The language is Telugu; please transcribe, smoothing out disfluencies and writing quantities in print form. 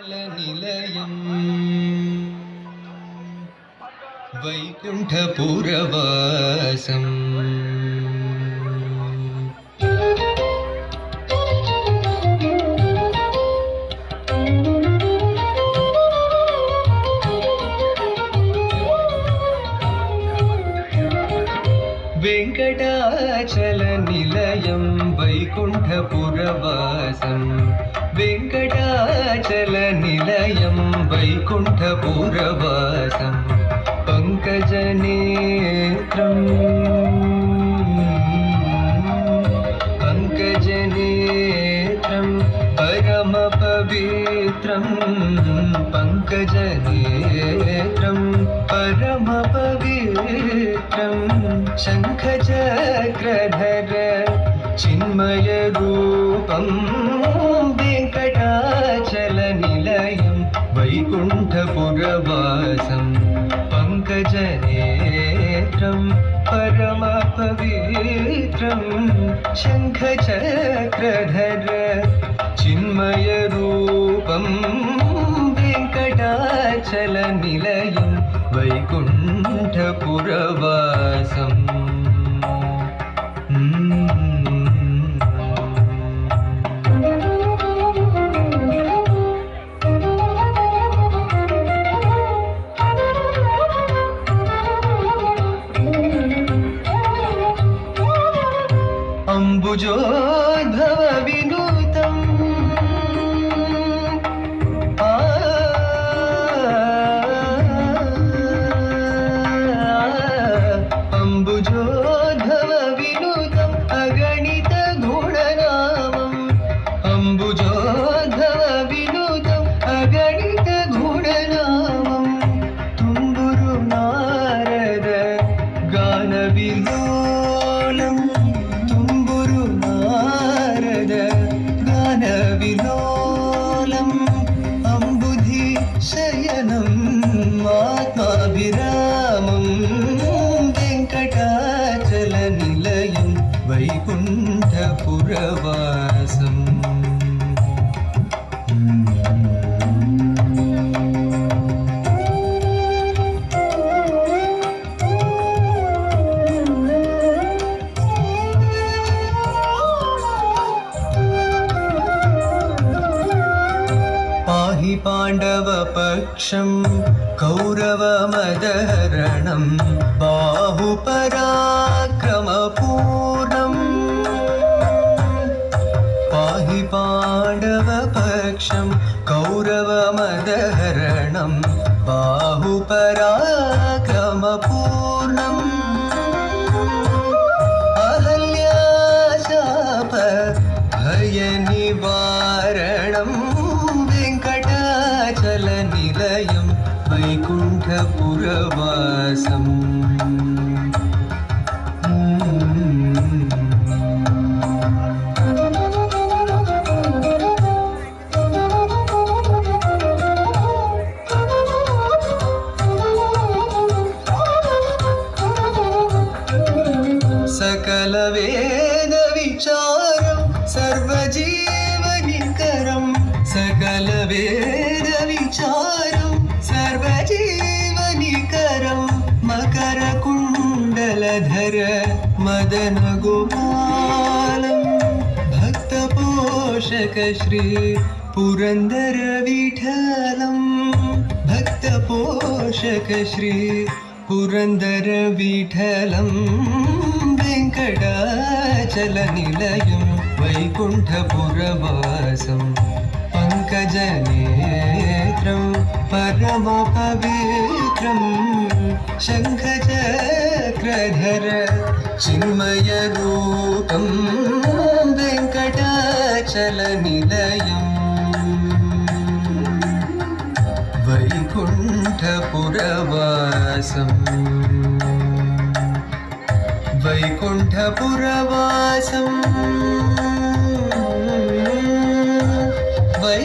నిలయం వైకుంఠపురవాసం వెంకటాచల నిలయం వైకుంఠపురవాసం వెంకటాచల నిలయం వైకుంఠపురవాసం పంకజనేత్రం పంకజనేత్రం పరమ పవిత్రం పంకజనేత్రం పరమ పవిత్రం శంఖచక్రధర చిన్మయ రూపం వెంకటాచల నిలయం వైకుంఠపురవాసం పంకజనేత్రం పరమ పవిత్రం శంఖచక్రధర చిన్మయ రూపం వెంకటాచల నిలయం వైకుంఠపురవాసం అంబుజోద్భవ వినూతం అంబుజోద్భవ వినూతం అగణిత గుణనామం అంబుజోద్భవ వినూతం అగణిత గుణనామం తుంబురు నారద గాన విలోలం విలోలం అంబుధి శయనం ఆత్మాభిరామం వెంకటాచల నిలయం వైకుంఠపురవాసం పాహి పాండవపక్షం కౌరవమదహరణం బాహుపరాక్రమపూర్ణం పాహి పాండవపక్షం కౌరవమదహరణం బాహుపరాక్రమపూర్ణం అహల్యాశాప భయ నివారణం వెంకటాచల నిలయం వైకుంఠపురవాసం సకల వేద విచారం సర్వజీవనికరం సకల వేద విచారం సర్వజీవనికరం మకర కుండలధర మదన గోపాలం భక్త పోషక శ్రీ పురందర విఠలం భక్త పోషక శ్రీ పురందర విఠలం వెంకటాచల నిలయం వైకుంఠపురవాసం పంకజనేత్రం పరమ పవిత్రం శంఖచక్రధర చిన్మయ రూపం వెంకటాచల నిలయం వైకుంఠపురవాసం వైకుంఠపురవాసం వై